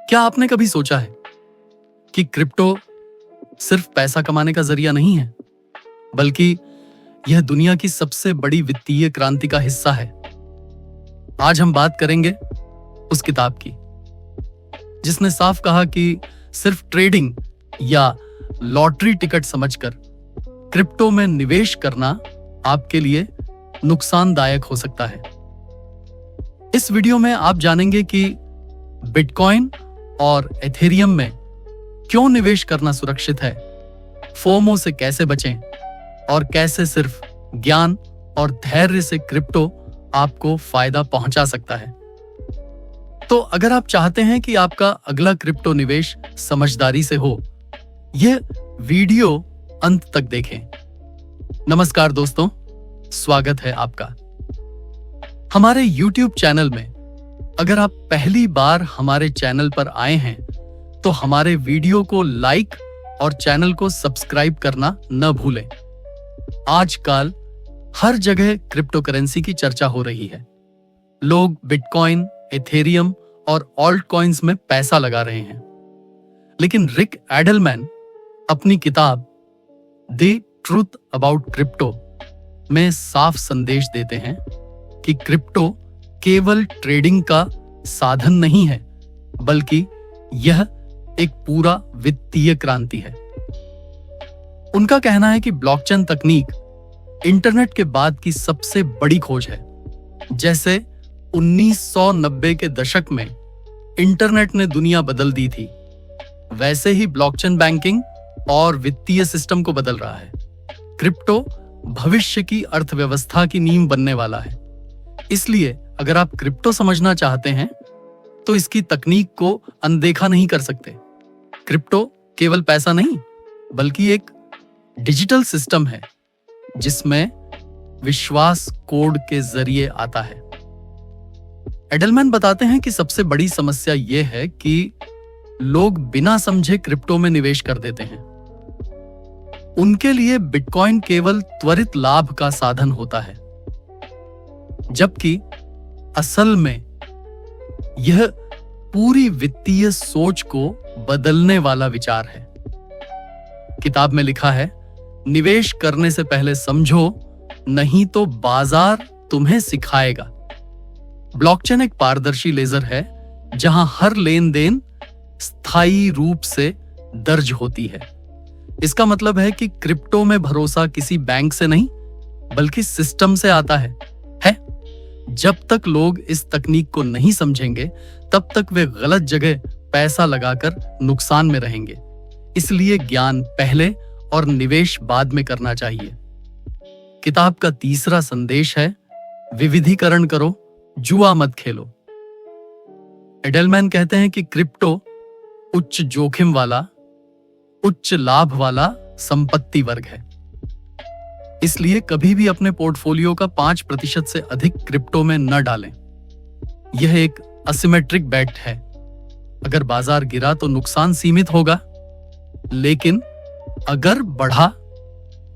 क्या आपने कभी सोचा है कि क्रिप्टो सिर्फ पैसा कमाने का जरिया नहीं है, बल्कि यह दुनिया की सबसे बड़ी वित्तीय क्रांति का हिस्सा है। आज हम बात करेंगे उस किताब की जिसने साफ कहा कि सिर्फ ट्रेडिंग या लॉटरी टिकट समझकर क्रिप्टो में निवेश करना आपके लिए नुकसानदायक हो सकता है। इस वीडियो में आप जानेंगे कि बिटकॉइन और एथेरियम में क्यों निवेश करना सुरक्षित है, फोमो से कैसे बचें और कैसे सिर्फ ज्ञान और धैर्य से क्रिप्टो आपको फायदा पहुंचा सकता है। तो अगर आप चाहते हैं कि आपका अगला क्रिप्टो निवेश समझदारी से हो, यह वीडियो अंत तक देखें। नमस्कार दोस्तों, स्वागत है आपका हमारे YouTube चैनल में। अगर आप पहली बार हमारे चैनल पर आए हैं तो हमारे वीडियो को लाइक और चैनल को सब्सक्राइब करना न भूलें। आजकल हर जगह क्रिप्टो करेंसी की चर्चा हो रही है। लोग बिटकॉइन, एथेरियम और ऑल्ट कॉइन्स में पैसा लगा रहे हैं, लेकिन रिक एडलमैन अपनी किताब द ट्रूथ अबाउट क्रिप्टो में साफ संदेश देते हैं कि क्रिप्टो केवल ट्रेडिंग का साधन नहीं है, बल्कि यह एक पूरा वित्तीय क्रांति है। उनका कहना है कि ब्लॉकचेन तकनीक इंटरनेट के बाद की सबसे बड़ी खोज है। जैसे 1990 के दशक में इंटरनेट ने दुनिया बदल दी थी, वैसे ही ब्लॉकचेन बैंकिंग और वित्तीय सिस्टम को बदल रहा है। क्रिप्टो भविष्य की अर्थव्यवस्था की नींव बनने वाला है। इसलिए अगर आप क्रिप्टो समझना चाहते हैं तो इसकी तकनीक को अनदेखा नहीं कर सकते। क्रिप्टो केवल पैसा नहीं, बल्कि एक डिजिटल सिस्टम है जिसमें विश्वास कोड के जरिए आता है। एडलमैन बताते हैं कि सबसे बड़ी समस्या यह है कि लोग बिना समझे क्रिप्टो में निवेश कर देते हैं। उनके लिए बिटकॉइन केवल त्वरित लाभ का साधन होता है, जबकि असल में यह पूरी वित्तीय सोच को बदलने वाला विचार है। किताब में लिखा है, निवेश करने से पहले समझो, नहीं तो बाजार तुम्हें सिखाएगा। ब्लॉकचेन एक पारदर्शी लेजर है जहां हर लेन देन स्थायी रूप से दर्ज होती है। इसका मतलब है कि क्रिप्टो में भरोसा किसी बैंक से नहीं, बल्कि सिस्टम से आता है। जब तक लोग इस तकनीक को नहीं समझेंगे, तब तक वे गलत जगह पैसा लगाकर नुकसान में रहेंगे। इसलिए ज्ञान पहले और निवेश बाद में करना चाहिए। किताब का तीसरा संदेश है, विविधीकरण करो, जुआ मत खेलो। एडलमैन कहते हैं कि क्रिप्टो उच्च जोखिम वाला, उच्च लाभ वाला संपत्ति वर्ग है। इसलिए कभी भी अपने पोर्टफोलियो का 5% से अधिक क्रिप्टो में न डालें। यह एक असिमेट्रिक बेट है। अगर बाजार गिरा तो नुकसान सीमित होगा, लेकिन अगर बढ़ा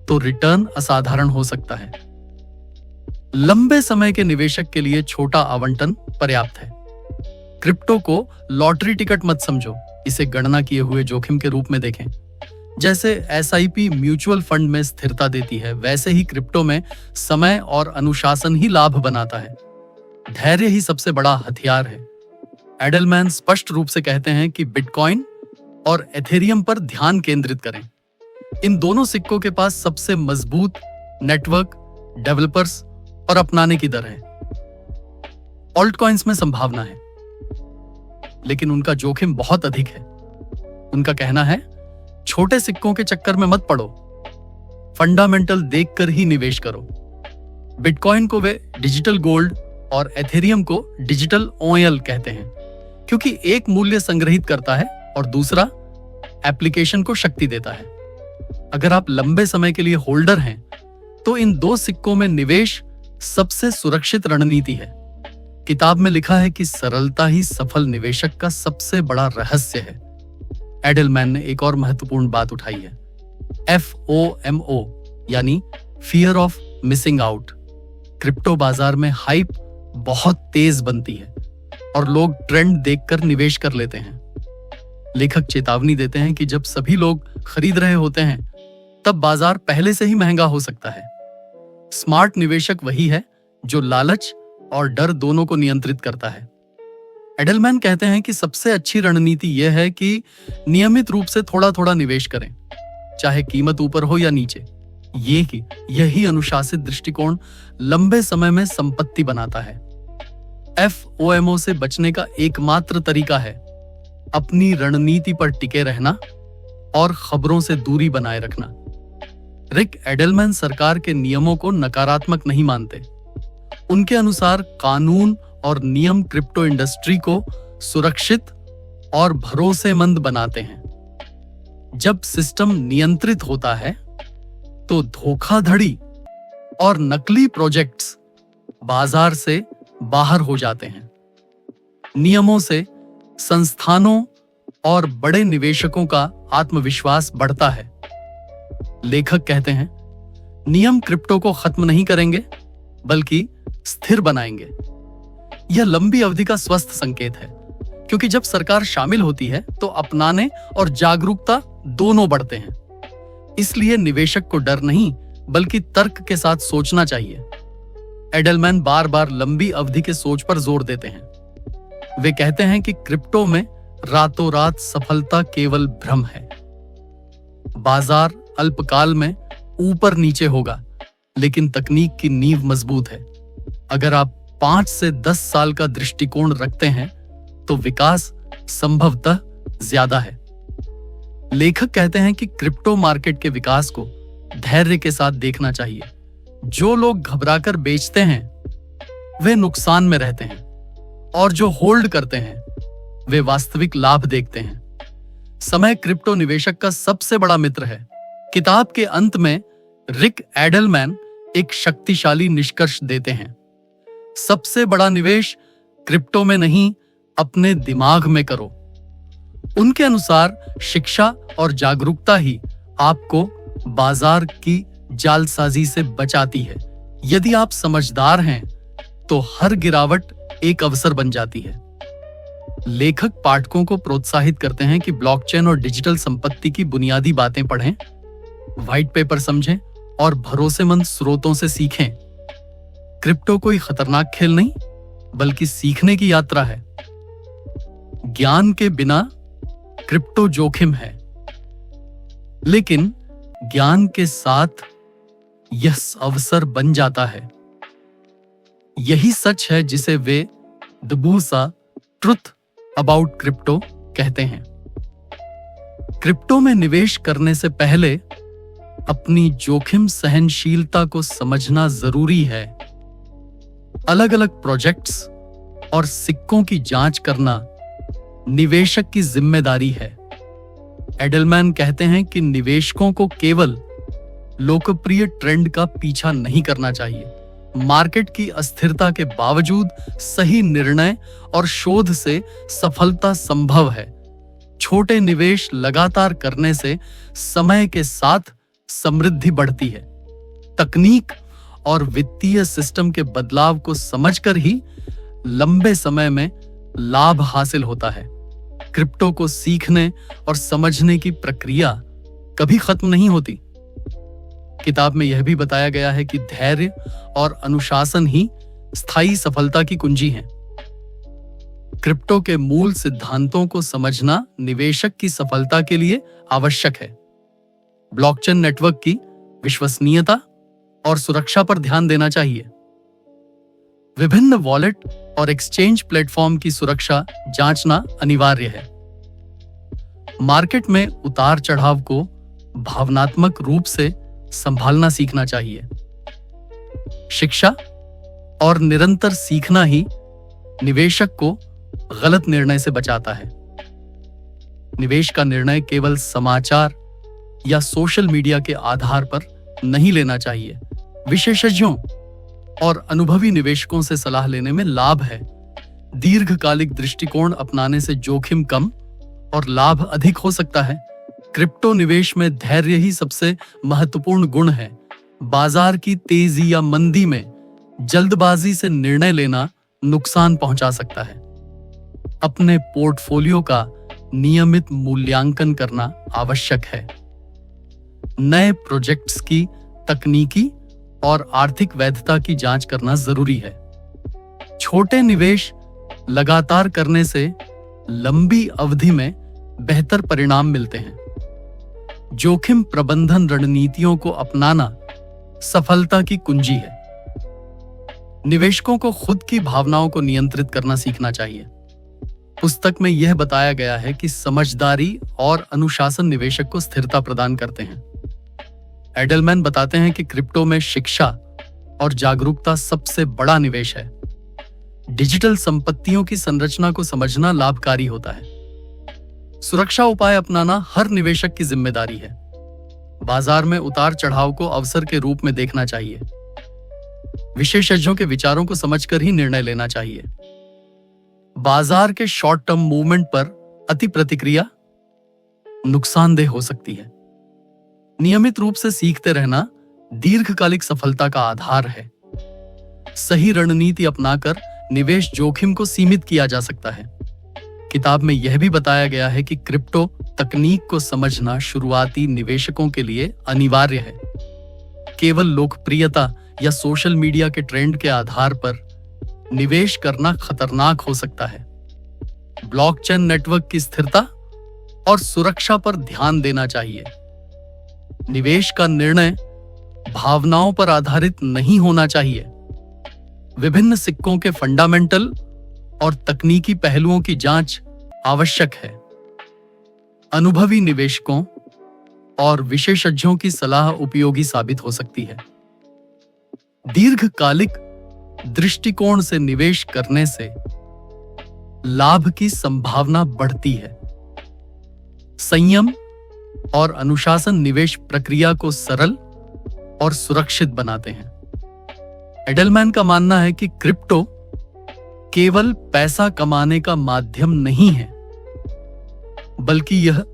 तो रिटर्न असाधारण हो सकता है। लंबे समय के निवेशक के लिए छोटा आवंटन पर्याप्त है। क्रिप्टो को लॉटरी टिकट मत समझो, इसे गणना किए हुए जोखिम के रूप में देखें। जैसे SIP म्यूचुअल फंड में स्थिरता देती है, वैसे ही क्रिप्टो में समय और अनुशासन ही लाभ बनाता है। धैर्य ही सबसे बड़ा हथियार है। एडलमैन स्पष्ट रूप से कहते हैं कि बिटकॉइन और एथेरियम पर ध्यान केंद्रित करें। इन दोनों सिक्कों के पास सबसे मजबूत नेटवर्क, डेवलपर्स और अपनाने की दर है। ऑल्ट कॉइन्स में संभावना है, लेकिन उनका जोखिम बहुत अधिक है। उनका कहना है, छोटे सिक्कों के चक्कर में मत पड़ो, फंडामेंटल देखकर ही निवेश करो। बिटकॉइन को वे डिजिटल गोल्ड और एथेरियम को डिजिटल ऑयल कहते हैं, क्योंकि एक मूल्य संग्रहित करता है और दूसरा एप्लीकेशन को शक्ति देता है। अगर आप लंबे समय के लिए होल्डर हैं, तो इन दो सिक्कों में निवेश सबसे सुरक्षित रणनीति है। किताब में लिखा है कि सरलता ही सफल निवेशक का सबसे बड़ा रहस्य है। एडलमैन ने एक और महत्वपूर्ण बात उठाई है, FOMO यानी fear of missing out. Crypto बाजार में हाइप बहुत तेज बनती है और लोग ट्रेंड देखकर निवेश कर लेते हैं, लेखक चेतावनी देते हैं कि जब सभी लोग खरीद रहे होते हैं तब बाजार पहले से ही महंगा हो सकता है। स्मार्ट निवेशक वही है जो लालच और डर दोनों को नियंत्रित करता है। एडलमैन कहते हैं कि सबसे अच्छी रणनीति यह है कि नियमित रूप से थोड़ा थोड़ा निवेश करें, चाहे कीमत ऊपर हो या नीचे। यही अनुशासित दृष्टिकोण लंबे समय में संपत्ति बनाता है। FOMO से बचने का एकमात्र तरीका है अपनी रणनीति पर टिके रहना और खबरों से दूरी बनाए रखना। रिक एडलमैन सरकार के नियमों को नकारात्मक नहीं मानते। उनके अनुसार कानून और नियम क्रिप्टो इंडस्ट्री को सुरक्षित और भरोसेमंद बनाते हैं। जब सिस्टम नियंत्रित होता है तो धोखाधड़ी और नकली प्रोजेक्ट्स बाजार से बाहर हो जाते हैं। नियमों से संस्थानों और बड़े निवेशकों का आत्मविश्वास बढ़ता है। लेखक कहते हैं, नियम क्रिप्टो को खत्म नहीं करेंगे बल्कि स्थिर बनाएंगे। यह लंबी अवधि का स्वस्थ संकेत है, क्योंकि जब सरकार शामिल होती है तो अपनाने और जागरूकता दोनों बढ़ते हैं। इसलिए निवेशक को डर नहीं बल्कि तर्क के साथ सोचना चाहिए। एडलमैन बार बार लंबी अवधि के सोच पर जोर देते हैं। वे कहते हैं कि क्रिप्टो में रातों रात सफलता केवल भ्रम है। बाजार अल्पकाल में ऊपर नीचे होगा, लेकिन तकनीक की नींव मजबूत है। अगर आप 5 से 10 साल का दृष्टिकोण रखते हैं तो विकास संभवतः ज्यादा है। लेखक कहते हैं कि क्रिप्टो मार्केट के विकास को धैर्य के साथ देखना चाहिए। जो लोग घबराकर बेचते हैं वे नुकसान में रहते हैं, और जो होल्ड करते हैं वे वास्तविक लाभ देखते हैं। समय क्रिप्टो निवेशक का सबसे बड़ा मित्र है। किताब के अंत में रिक एडलमैन एक शक्तिशाली निष्कर्ष देते हैं। सबसे बड़ा निवेश क्रिप्टो में नहीं, अपने दिमाग में करो। उनके अनुसार शिक्षा और जागरूकता ही आपको बाजार की जालसाजी से बचाती है। यदि आप समझदार हैं तो हर गिरावट एक अवसर बन जाती है। लेखक पाठकों को प्रोत्साहित करते हैं कि ब्लॉकचेन और डिजिटल संपत्ति की बुनियादी बातें पढ़ें, व्हाइट पेपर समझें और भरोसेमंद स्रोतों से सीखें। क्रिप्टो कोई खतरनाक खेल नहीं बल्कि सीखने की यात्रा है। ज्ञान के बिना क्रिप्टो जोखिम है, लेकिन ज्ञान के साथ यह अवसर बन जाता है। यही सच है जिसे वे द बूसा ट्रुथ अबाउट क्रिप्टो कहते हैं। क्रिप्टो में निवेश करने से पहले अपनी जोखिम सहनशीलता को समझना जरूरी है। अलग अलग प्रोजेक्ट्स और सिक्कों की जांच करना निवेशक की जिम्मेदारी है। एडलमैन कहते हैं कि निवेशकों को केवल लोकप्रिय ट्रेंड का पीछा नहीं करना चाहिए। मार्केट की अस्थिरता के बावजूद सही निर्णय और शोध से सफलता संभव है। छोटे निवेश लगातार करने से समय के साथ समृद्धि बढ़ती है। तकनीक और वित्तीय सिस्टम के बदलाव को समझकर ही लंबे समय में लाभ हासिल होता है। क्रिप्टो को सीखने और समझने की प्रक्रिया कभी खत्म नहीं होती। किताब में यह भी बताया गया है कि धैर्य और अनुशासन ही स्थायी सफलता की कुंजी है। क्रिप्टो के मूल सिद्धांतों को समझना निवेशक की सफलता के लिए आवश्यक है। ब्लॉकचेन नेटवर्क की विश्वसनीयता और सुरक्षा पर ध्यान देना चाहिए। विभिन्न वॉलेट और एक्सचेंज प्लेटफॉर्म की सुरक्षा जांचना अनिवार्य है। मार्केट में उतार चढ़ाव को भावनात्मक रूप से संभालना सीखना चाहिए। शिक्षा और निरंतर सीखना ही निवेशक को गलत निर्णय से बचाता है। निवेश का निर्णय केवल समाचार या सोशल मीडिया के आधार पर नहीं लेना चाहिए। विशेषज्ञों और अनुभवी निवेशकों से सलाह लेने में लाभ है। दीर्घकालिक दृष्टिकोण अपनाने से जोखिम कम और लाभ अधिक हो सकता है। क्रिप्टो निवेश में धैर्य ही सबसे महत्वपूर्ण गुण है। बाजार की तेजी या मंदी में जल्दबाजी से निर्णय लेना नुकसान पहुंचा सकता है। अपने पोर्टफोलियो का नियमित मूल्यांकन करना आवश्यक है। नए प्रोजेक्ट्स की तकनीकी और आर्थिक वैधता की जांच करना जरूरी है। छोटे निवेश लगातार करने से लंबी अवधि में बेहतर परिणाम मिलते हैं। जोखिम प्रबंधन रणनीतियों को अपनाना सफलता की कुंजी है। निवेशकों को खुद की भावनाओं को नियंत्रित करना सीखना चाहिए। पुस्तक में यह बताया गया है कि समझदारी और अनुशासन निवेशक को स्थिरता प्रदान करते हैं। एडलमैन बताते हैं कि क्रिप्टो में शिक्षा और जागरूकता सबसे बड़ा निवेश है। डिजिटल संपत्तियों की संरचना को समझना लाभकारी होता है। सुरक्षा उपाय अपनाना हर निवेशक की जिम्मेदारी है। बाजार में उतार चढ़ाव को अवसर के रूप में देखना चाहिए। विशेषज्ञों के विचारों को समझकर ही निर्णय लेना चाहिए। बाजार के शॉर्ट टर्म मूवमेंट पर अति प्रतिक्रिया नुकसानदेह हो सकती है। नियमित रूप से सीखते रहना दीर्घकालिक सफलता का आधार है। सही रणनीति अपनाकर निवेश जोखिम को सीमित किया जा सकता है। किताब में यह भी बताया गया है कि क्रिप्टो तकनीक को समझना शुरुआती निवेशकों के लिए अनिवार्य है। केवल लोकप्रियता या सोशल मीडिया के ट्रेंड के आधार पर निवेश करना खतरनाक हो सकता है। ब्लॉकचेन नेटवर्क की स्थिरता और सुरक्षा पर ध्यान देना चाहिए। निवेश का निर्णय भावनाओं पर आधारित नहीं होना चाहिए। विभिन्न सिक्कों के फंडामेंटल और तकनीकी पहलुओं की जांच आवश्यक है। अनुभवी निवेशकों और विशेषज्ञों की सलाह उपयोगी साबित हो सकती है। दीर्घकालिक दृष्टिकोण से निवेश करने से लाभ की संभावना बढ़ती है। संयम और अनुशासन निवेश प्रक्रिया को सरल और सुरक्षित बनाते हैं। एडलमैन का मानना है कि क्रिप्टो केवल पैसा कमाने का माध्यम नहीं है, बल्कि यह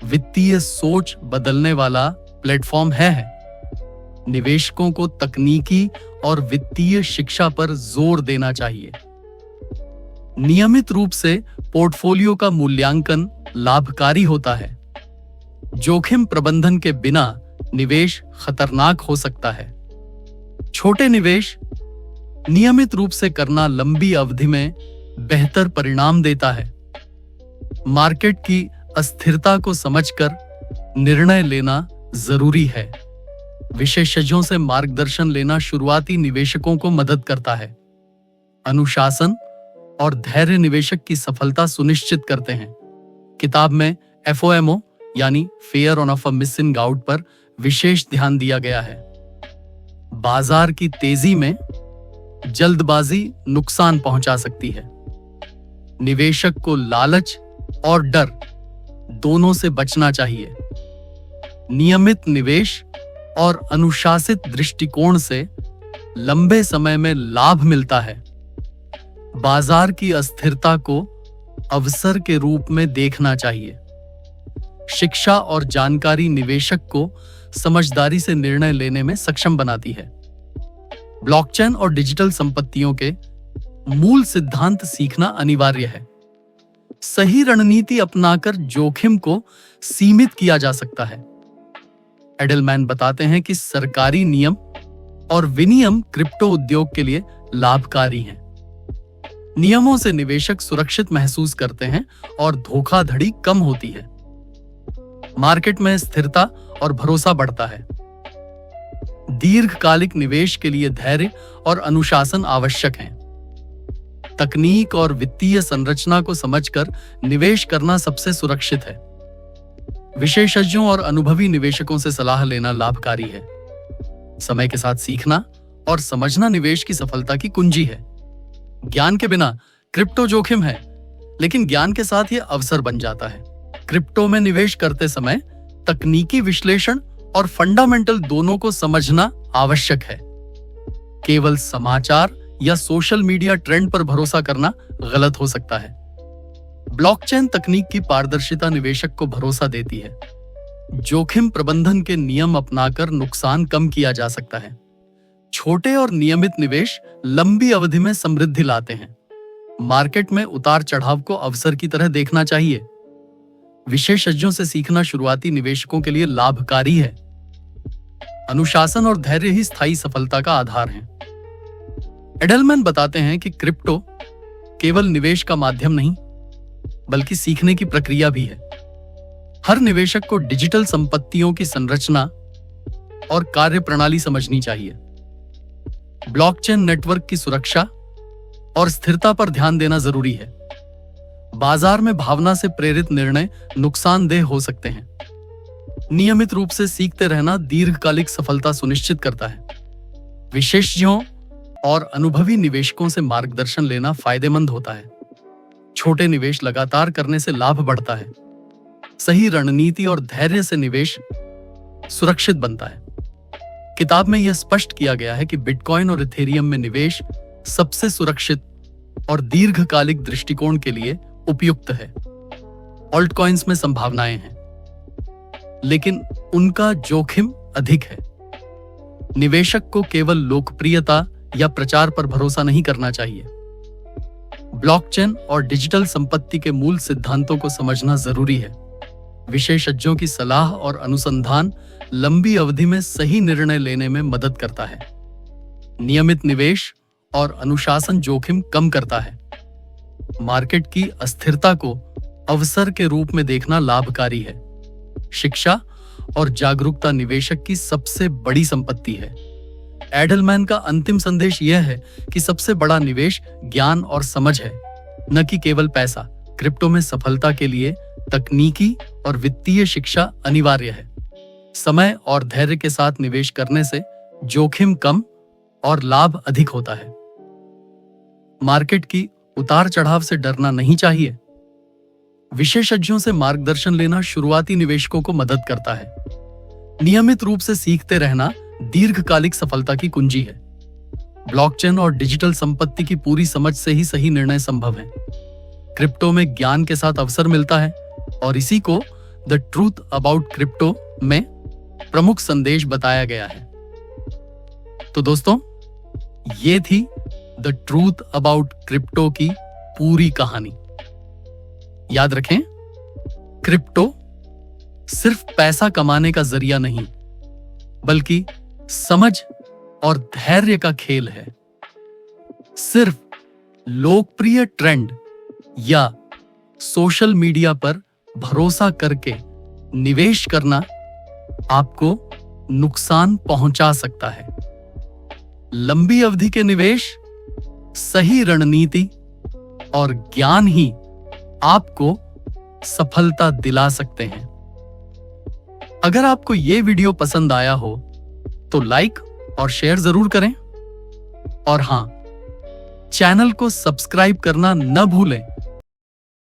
वित्तीय सोच बदलने वाला प्लेटफॉर्म है। निवेशकों को तकनीकी और वित्तीय शिक्षा पर जोर देना चाहिए। नियमित रूप से पोर्टफोलियो का मूल्यांकन लाभकारी होता है। जोखिम प्रबंधन के बिना निवेश खतरनाक हो सकता है। छोटे निवेश नियमित रूप से करना लंबी अवधि में बेहतर परिणाम देता है। मार्केट की अस्थिरता को समझकर निर्णय लेना जरूरी है। विशेषज्ञों से मार्गदर्शन लेना शुरुआती निवेशकों को मदद करता है। अनुशासन और धैर्य निवेशक की सफलता सुनिश्चित करते हैं। किताब में FOMO यानी fair of a missing out पर विशेष ध्यान दिया गया है। बाजार की तेजी में जल्दबाजी नुकसान पहुंचा सकती है। निवेशक को लालच और डर दोनों से बचना चाहिए। नियमित निवेश और अनुशासित दृष्टिकोण से लंबे समय में लाभ मिलता है। बाजार की अस्थिरता को अवसर के रूप में देखना चाहिए। शिक्षा और जानकारी निवेशक को समझदारी से निर्णय लेने में सक्षम बनाती है। ब्लॉकचेन और डिजिटल संपत्तियों के मूल सिद्धांत सीखना अनिवार्य है। सही रणनीति अपनाकर जोखिम को सीमित किया जा सकता है। एडलमैन बताते हैं कि सरकारी नियम और विनियम क्रिप्टो उद्योग के लिए लाभकारी हैं। नियमों से निवेशक सुरक्षित महसूस करते हैं और धोखाधड़ी कम होती है। मार्केट में स्थिरता और भरोसा बढ़ता है। दीर्घकालिक निवेश के लिए धैर्य और अनुशासन आवश्यक हैं। तकनीक और वित्तीय संरचना को समझकर निवेश करना सबसे सुरक्षित है। विशेषज्ञों और अनुभवी निवेशकों से सलाह लेना लाभकारी है। समय के साथ सीखना और समझना निवेश की सफलता की कुंजी है। ज्ञान के बिना क्रिप्टो जोखिम है, लेकिन ज्ञान के साथ यह अवसर बन जाता है। क्रिप्टो में निवेश करते समय तकनीकी विश्लेषण और फंडामेंटल दोनों को समझना आवश्यक है। केवल समाचार या सोशल मीडिया ट्रेंड पर भरोसा करना गलत हो सकता है। ब्लॉकचेन तकनीक की पारदर्शिता निवेशक को भरोसा देती है। जोखिम प्रबंधन के नियम अपनाकर नुकसान कम किया जा सकता है। छोटे और नियमित निवेश लंबी अवधि में समृद्धि लाते हैं। मार्केट में उतार चढ़ाव को अवसर की तरह देखना चाहिए। विशेषज्ञों से सीखना शुरुआती निवेशकों के लिए लाभकारी है। अनुशासन और धैर्य ही स्थायी सफलता का आधार है। एडलमैन बताते हैं कि क्रिप्टो केवल निवेश का माध्यम नहीं, बल्कि सीखने की प्रक्रिया भी है। हर निवेशक को डिजिटल संपत्तियों की संरचना और कार्यप्रणाली समझनी चाहिए। ब्लॉकचेन नेटवर्क की सुरक्षा और स्थिरता पर ध्यान देना जरूरी है। बाजार में भावना से प्रेरित निर्णय नुकसानदेह हो सकते हैं। नियमित रूप से सीखते रहना दीर्घकालिक सफलता सुनिश्चित करता है। विशेषज्ञों और अनुभवी निवेशकों से मार्गदर्शन लेना फायदेमंद होता है। छोटे निवेश लगातार करने से लाभ बढ़ता है। सही रणनीति और धैर्य से निवेश सुरक्षित बनता है। किताब में यह स्पष्ट किया गया है कि बिटकॉइन और इथेरियम में निवेश सबसे सुरक्षित और दीर्घकालिक दृष्टिकोण के लिए उपयुक्त है। ऑल्ट कॉइन्स में संभावनाएं हैं, लेकिन उनका जोखिम अधिक है। निवेशक को केवल लोकप्रियता या प्रचार पर भरोसा नहीं करना चाहिए। ब्लॉकचेन और डिजिटल संपत्ति के मूल सिद्धांतों को समझना जरूरी है। विशेषज्ञों की सलाह और अनुसंधान लंबी अवधि में सही निर्णय लेने में मदद करता है। नियमित निवेश और अनुशासन जोखिम कम करता है। मार्केट की अस्थिरता को अवसर के रूप में देखना लाभकारी है। शिक्षा और जागरूकता निवेशक की सबसे बड़ी संपत्ति है। एडलमैन का अंतिम संदेश यह है कि सबसे बड़ा निवेश ज्ञान और समझ है, न कि केवल पैसा। क्रिप्टो में सफलता के लिए तकनीकी और वित्तीय शिक्षा अनिवार्य है। समय और धैर्य के साथ निवेश करने से जोखिम कम और लाभ अधिक होता है। मार्केट की उतार चढ़ाव से डरना नहीं चाहिए। विशेषज्ञों से मार्गदर्शन लेना शुरुआती निवेशकों को मदद करता है। नियमित रूप से सीखते रहना दीर्घकालिक सफलता की कुंजी है। ब्लॉकचेन और डिजिटल संपत्ति की पूरी समझ से ही सही निर्णय संभव है। क्रिप्टो में ज्ञान के साथ अवसर मिलता है, और इसी को द ट्रूथ अबाउट क्रिप्टो में प्रमुख संदेश बताया गया है। तो दोस्तों, ये थी द ट्रूथ अबाउट क्रिप्टो की पूरी कहानी। याद रखें, क्रिप्टो सिर्फ पैसा कमाने का जरिया नहीं, बल्कि समझ और धैर्य का खेल है। सिर्फ लोकप्रिय ट्रेंड या सोशल मीडिया पर भरोसा करके निवेश करना आपको नुकसान पहुंचा सकता है। लंबी अवधि के निवेश, सही रणनीति और ज्ञान ही आपको सफलता दिला सकते हैं। अगर आपको यह वीडियो पसंद आया हो तो लाइक और शेयर जरूर करें, और हां, चैनल को सब्सक्राइब करना न भूलें